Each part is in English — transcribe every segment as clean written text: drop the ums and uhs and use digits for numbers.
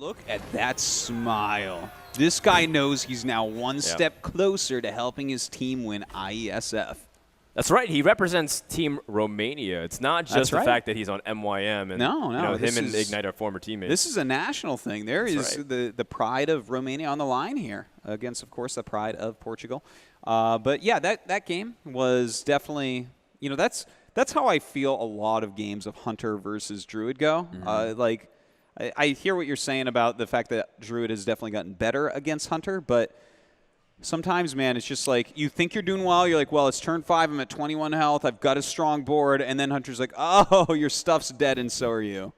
Look at that smile. This guy knows he's now one step closer to helping his team win IeSF. That's right. He represents Team Romania. It's not just the fact that he's on MYM and him and Ignite are former teammates. This is a national thing. There is the pride of Romania on the line here against, of course, the pride of Portugal. But yeah, that game was definitely, that's how I feel a lot of games of Hunter versus Druid go. I hear what you're saying about the fact that Druid has definitely gotten better against Hunter, but sometimes, man, it's just like you think you're doing well. You're like, well, it's turn 5. I'm at 21 health. I've got a strong board. And then Hunter's like, oh, your stuff's dead, and so are you.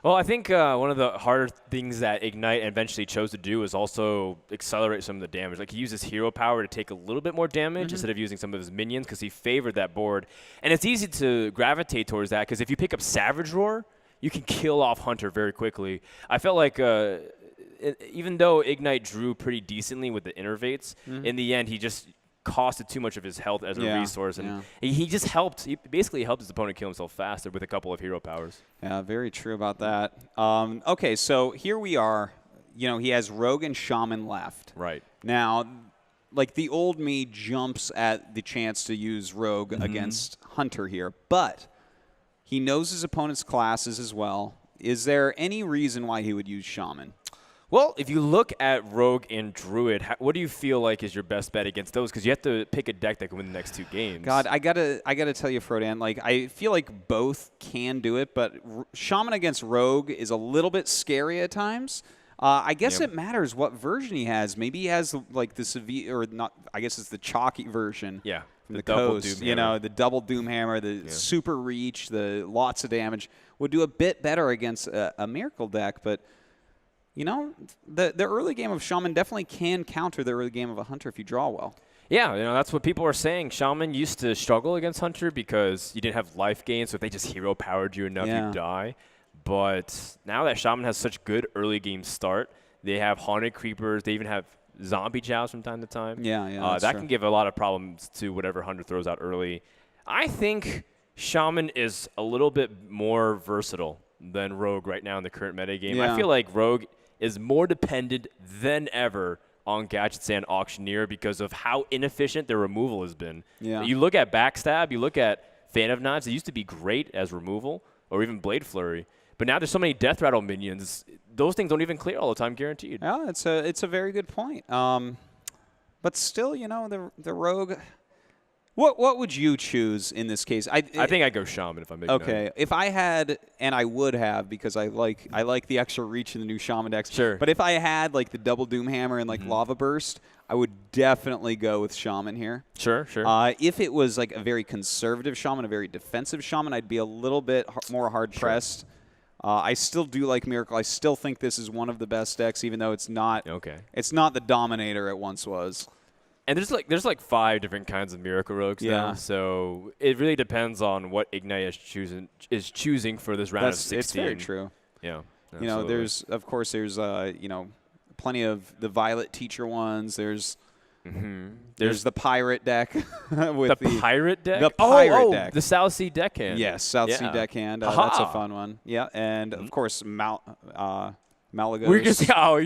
Well, I think one of the harder things that Ignite eventually chose to do is also accelerate some of the damage. Like, he uses hero power to take a little bit more damage instead of using some of his minions because he favored that board. And it's easy to gravitate towards that because if you pick up Savage Roar, you can kill off Hunter very quickly. I felt like even though Ignite drew pretty decently with the innervates, in the end he just costed too much of his health as a resource, and he just helped. He basically helped his opponent kill himself faster with a couple of hero powers. Yeah, very true about that. Okay, so here we are. He has Rogue and Shaman left. Right. Now, like the old me jumps at the chance to use Rogue against Hunter here, but he knows his opponent's classes as well. Is there any reason why he would use Shaman? Well, if you look at Rogue and Druid, what do you feel like is your best bet against those? Because you have to pick a deck that can win the next 2 games. God, I gotta tell you, Frodan, like I feel like both can do it, but Shaman against Rogue is a little bit scary at times. I guess it matters what version he has. Maybe he has like the severe, or not. I guess it's the chalky version. Yeah. From the coast, the double Doom Hammer, the super reach, the lots of damage would do a bit better against a Miracle deck. But, the early game of Shaman definitely can counter the early game of a Hunter if you draw well. Yeah, that's what people are saying. Shaman used to struggle against Hunter because you didn't have life gain, so if they just hero powered you enough, you'd die. But now that Shaman has such good early game start, they have Haunted Creepers, they even have Zombie Jows from time to time. That can give a lot of problems to whatever Hunter throws out early. I think Shaman is a little bit more versatile than Rogue right now in the current meta game. I feel like Rogue is more dependent than ever on Gadget Sand Auctioneer because of how inefficient their removal has been. You look at Backstab, you look at Fan of Knives, it used to be great as removal, or even Blade Flurry. But now there's so many Death Rattle minions, those things don't even clear all the time, guaranteed. Yeah, it's a very good point. But still, the Rogue. What would you choose in this case? I think I'd go Shaman if I'm making okay. If I had, and I would have because I like the extra reach in the new Shaman decks. Sure. But if I had like the double Doom Hammer and like Lava Burst, I would definitely go with Shaman here. Sure. If it was like a very conservative Shaman, a very defensive Shaman, I'd be a little bit more hard pressed. I still do like Miracle. I still think this is one of the best decks, even though it's not. Okay. It's not the dominator it once was. And there's like 5 different kinds of Miracle Rogues now, so it really depends on what Ignite is choosing for this round of 16. It's very true. Yeah. Absolutely. There's plenty of the Violet Teacher ones. There's the Pirate deck. with the Pirate deck? The Pirate deck. The South Sea Deckhand. Yes, South Sea Deckhand. That's a fun one. Yeah, and of course, Malagos.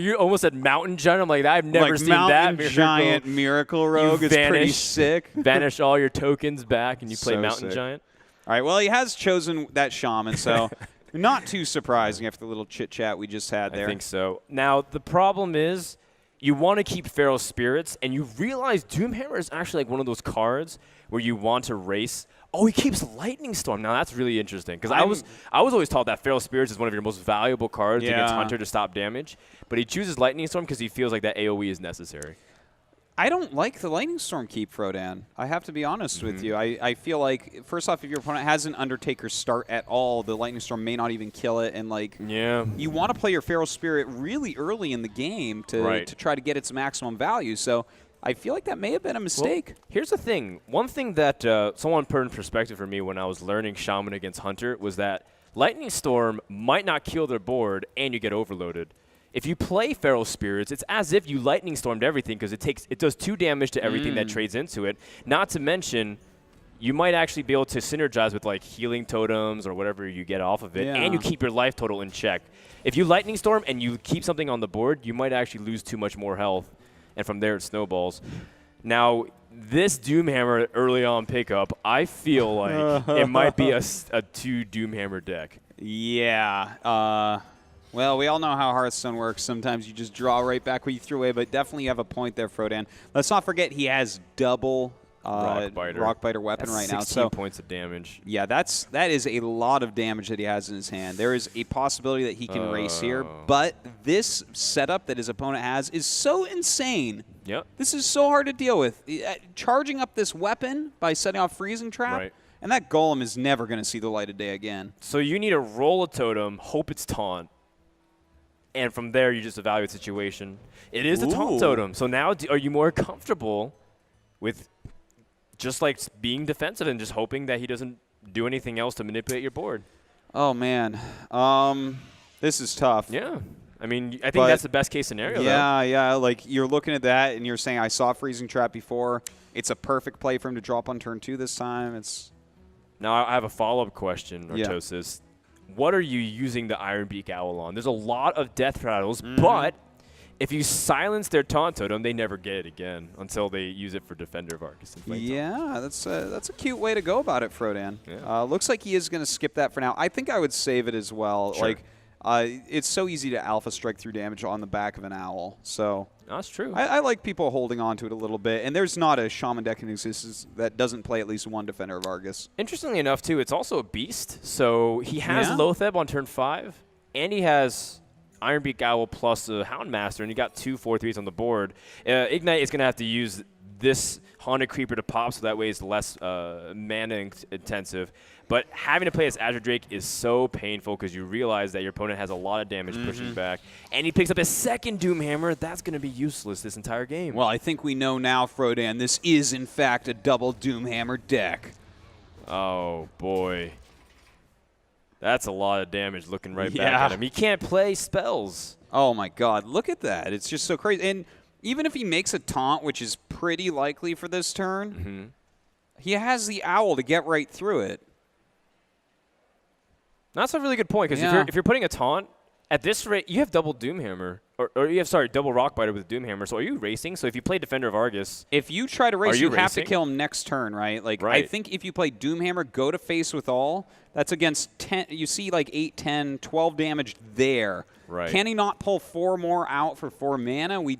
You almost said Mountain Giant. I'm like, I've never seen that. Mountain Giant Miracle Rogue is pretty sick. Vanish all your tokens back, and you play Mountain Giant. All right, well, he has chosen that Shaman, so not too surprising after the little chit-chat we just had there. I think so. Now, the problem is you want to keep Feral Spirits, and you realize Doomhammer is actually like one of those cards where you want to race. Oh, he keeps Lightning Storm. Now, that's really interesting because I was always taught that Feral Spirits is one of your most valuable cards against Hunter to stop damage, but he chooses Lightning Storm because he feels like that AoE is necessary. I don't like the Lightning Storm keep, Frodan. I have to be honest with you. I feel like, first off, if your opponent has an Undertaker start at all, the Lightning Storm may not even kill it. And, you want to play your Feral Spirit really early in the game to try to get its maximum value. So I feel like that may have been a mistake. Well, here's the thing. One thing that someone put in perspective for me when I was learning Shaman against Hunter was that Lightning Storm might not kill their board and you get overloaded. If you play Feral Spirits, it's as if you Lightning Stormed everything because it does 2 damage to everything that trades into it. Not to mention, you might actually be able to synergize with like healing totems or whatever you get off of it, and you keep your life total in check. If you Lightning Storm and you keep something on the board, you might actually lose too much more health, and from there it snowballs. Now, this Doomhammer early on pickup, I feel like it might be a 2 Doomhammer deck. Yeah. Well, we all know how Hearthstone works. Sometimes you just draw right back what you threw away, but definitely you have a point there, Frodan. Let's not forget he has double Rockbiter weapon That's right now. 16 points of damage. Yeah, that is a lot of damage that he has in his hand. There is a possibility that he can race here, but this setup that his opponent has is so insane. Yep. This is so hard to deal with. Charging up this weapon by setting off Freezing Trap, and that Golem is never going to see the light of day again. So you need to roll a totem, hope it's taunt, and from there you just evaluate the situation. It is a taunt totem, so now are you more comfortable with just like being defensive and just hoping that he doesn't do anything else to manipulate your board? Oh, man. This is tough. Yeah. I mean, I think that's the best case scenario. Yeah. Like, you're looking at that, and you're saying, I saw Freezing Trap before. It's a perfect play for him to drop on turn 2 this time. Now, I have a follow-up question, Artosis. What are you using the Ironbeak Owl on? There's a lot of death rattles, but if you silence their taunt totem, they never get it again until they use it for Defender of Argus. Yeah, that's a cute way to go about it, Frodan. Yeah. Looks like he is going to skip that for now. I think I would save it as well. Sure. Like, it's so easy to alpha strike through damage on the back of an owl. So that's true. I like people holding on to it a little bit. And there's not a Shaman deck in existence that doesn't play at least one Defender of Argus. Interestingly enough, too, it's also a beast. So he has Lotheb on turn 5, and he has Ironbeak Owl plus a Houndmaster, and you got 2 4/3s on the board. Ignite is going to have to use this Haunted Creeper to pop, so that way it's less mana intensive. But having to play as Azure Drake is so painful because you realize that your opponent has a lot of damage pushing back, and he picks up a second Doomhammer. That's going to be useless this entire game. Well, I think we know now, Frodan, this is in fact a double Doomhammer deck. Oh, boy. That's a lot of damage looking right back at him. He can't play spells. Oh, my God. Look at that. It's just so crazy. And even if he makes a taunt, which is pretty likely for this turn, he has the Owl to get right through it. That's a really good point, because if you're putting a taunt, at this rate, you have double Doomhammer. Or you have, double Rockbiter with Doomhammer. So are you racing? So if you play Defender of Argus. If you try to race, you have to kill him next turn, right? Like, I think if you play Doomhammer, go to face with all, that's against 10. You see like 8, 10, 12 damage there. Right. Can he not pull 4 more out for 4 mana? Well,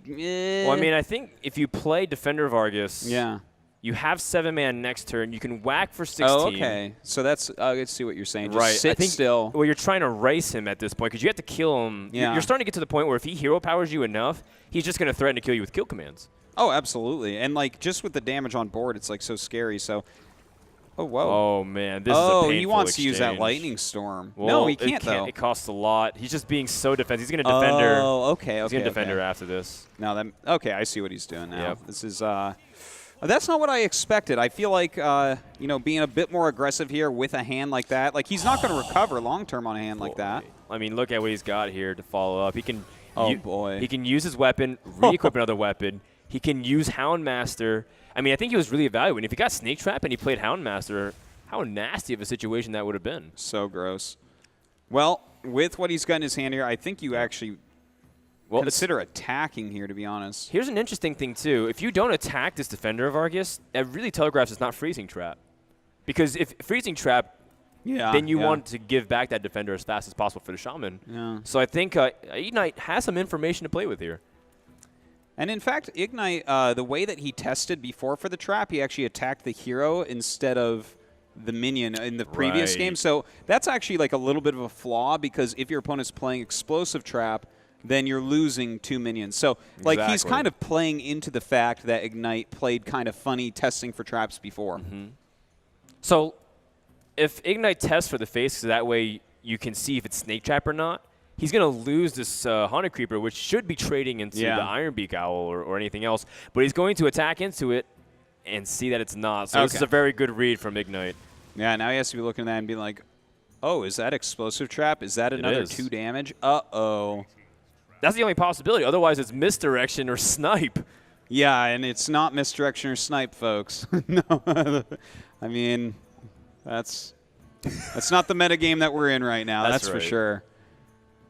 I mean, I think if you play Defender of Argus. Yeah. You have 7 mana next turn. You can whack for 16. Oh, okay. So that's let's see what you're saying. Just sit still. Well, you're trying to race him at this point because you have to kill him. Yeah. You're starting to get to the point where if he hero powers you enough, he's just going to threaten to kill you with kill commands. Oh, absolutely. And like just with the damage on board, it's like so scary. So, oh whoa. Oh man, this is a painful he wants exchange. to use that Lightning Storm. Well, no, he can't though. It costs a lot. He's just being so defensive. He's going to Defender. Oh, okay. He's going to Defender after this. No, okay. I see what he's doing now. Yep. This is. That's not what I expected. I feel like, being a bit more aggressive here with a hand like that. Like, he's not going to recover long-term on a hand like that. I mean, look at what he's got here to follow up. He can. Oh, boy. He can use his weapon, re-equip another weapon. He can use Houndmaster. I mean, I think he was really evaluating. If he got Snake Trap and he played Houndmaster, how nasty of a situation that would have been. So gross. Well, with what he's got in his hand here, I think you actually consider attacking here, to be honest. Here's an interesting thing, too. If you don't attack this Defender of Argus, that really telegraphs it's not Freezing Trap. Because if Freezing Trap, then you want to give back that Defender as fast as possible for the Shaman. Yeah. So I think Ignite has some information to play with here. And in fact, Ignite, the way that he tested before for the trap, he actually attacked the hero instead of the minion in the previous game. So that's actually like a little bit of a flaw, because if your opponent's playing Explosive Trap, then you're losing 2 minions. So, like, he's kind of playing into the fact that Ignite played kind of funny testing for traps before. So, if Ignite tests for the face, so that way you can see if it's Snake Trap or not, he's going to lose this Haunted Creeper, which should be trading into the Ironbeak Owl or anything else. But he's going to attack into it and see that it's not. So this is a very good read from Ignite. Yeah, now he has to be looking at that and be like, oh, is that Explosive Trap? Is that another 2 damage? Uh-oh. That's the only possibility. Otherwise, it's Misdirection or Snipe. Yeah, and it's not Misdirection or Snipe, folks. No. I mean, that's not the metagame that we're in right now. That's right. for sure.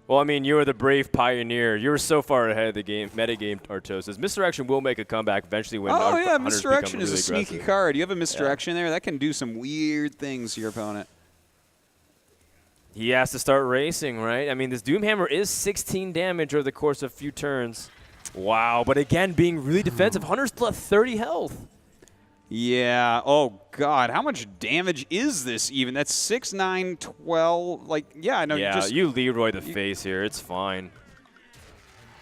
Well, I mean, you were the brave pioneer. You were so far ahead of the game, metagame, Artosis. Misdirection will make a comeback eventually when Hunters Misdirection is really a sneaky aggressive. card. You have a Misdirection there, that can do some weird things to your opponent. He has to start racing, right? I mean, this Doomhammer is 16 damage over the course of a few turns. Wow, but again, being really defensive. Hunter's still at 30 health. Yeah. Oh, God. How much damage is this even? That's 6, 9, 12. Like, yeah, I know. Yeah, you Leroy the face here. It's fine.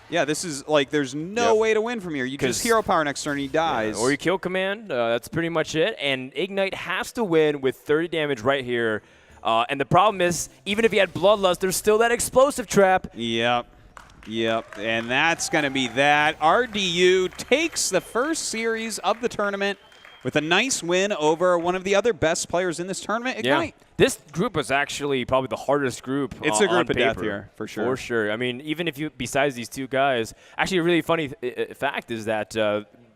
Yeah, this is like there's no way to win from here. You just hero power next turn and he dies. Yeah, or you kill command. That's pretty much it. And Ignite has to win with 30 damage right here. And the problem is, even if he had Bloodlust, there's still that explosive trap. Yep. And that's going to be that. RDU takes the first series of the tournament with a nice win over one of the other best players in this tournament, Ignite. Yeah. This group was actually probably the hardest group It's a group on of death paper. here, for sure. For sure. I mean, even if you, besides these two guys, actually a really funny fact is that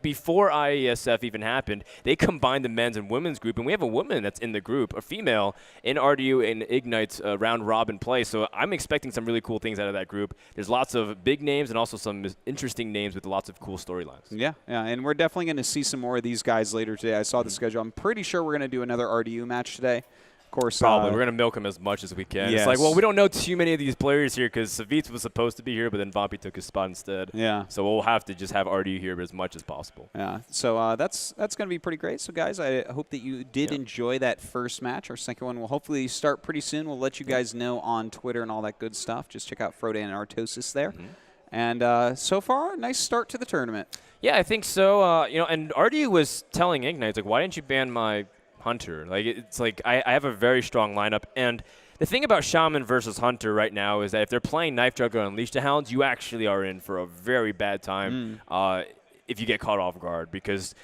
before IeSF even happened, they combined the men's and women's group, and we have a woman that's in the group, a female, in RDU and Ignite's round-robin play. So I'm expecting some really cool things out of that group. There's lots of big names and also some interesting names with lots of cool storylines. Yeah, and we're definitely going to see some more of these guys later today. I saw the schedule. I'm pretty sure we're going to do another RDU match today. Of course, probably. We're going to milk him as much as we can. Yes. It's like, well, we don't know too many of these players here because Savitz was supposed to be here, but then Vampy took his spot instead. Yeah. So we'll have to just have RDU here as much as possible. Yeah. So that's going to be pretty great. So, guys, I hope that you did enjoy that first match. Our second one will hopefully start pretty soon. We'll let you guys know on Twitter and all that good stuff. Just check out Frodan and Artosis there. And so far, nice start to the tournament. Yeah, I think so. And RDU was telling Ignite, like, why didn't you ban my Hunter? Like, it's like I have a very strong lineup, and the thing about Shaman versus Hunter right now is that if they're playing Knife Juggler and Unleash the Hounds, you actually are in for a very bad time if you get caught off guard, because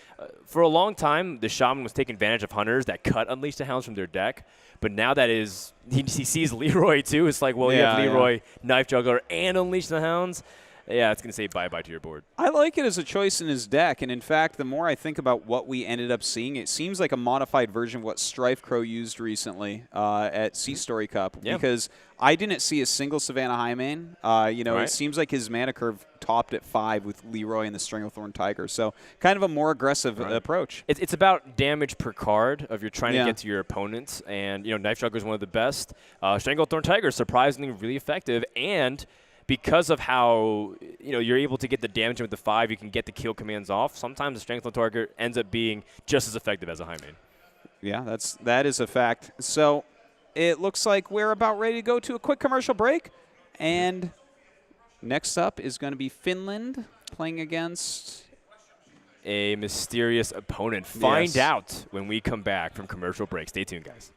for a long time the Shaman was taking advantage of Hunters that cut Unleash the Hounds from their deck, but now that is he sees Leroy too. It's like, well, you have Leroy, Knife Juggler, and Unleash the Hounds. Yeah, it's going to say bye-bye to your board. I like it as a choice in his deck, and in fact, the more I think about what we ended up seeing, it seems like a modified version of what Strife Crow used recently at Sea Story Cup, because I didn't see a single Savannah Highmane. It seems like his mana curve topped at 5 with Leroy and the Stranglethorn Tiger, so kind of a more aggressive approach. It's about damage per card of you're trying to get to your opponents, and Knife Juggler is one of the best. Stranglethorn Tiger is surprisingly really effective, and because of how you're able to get the damage with the 5, you can get the kill commands off. Sometimes the Strength Target ends up being just as effective as a Highmane. Yeah, that is a fact. So it looks like we're about ready to go to a quick commercial break. And next up is going to be Finland playing against a mysterious opponent. Find out when we come back from commercial break. Stay tuned, guys.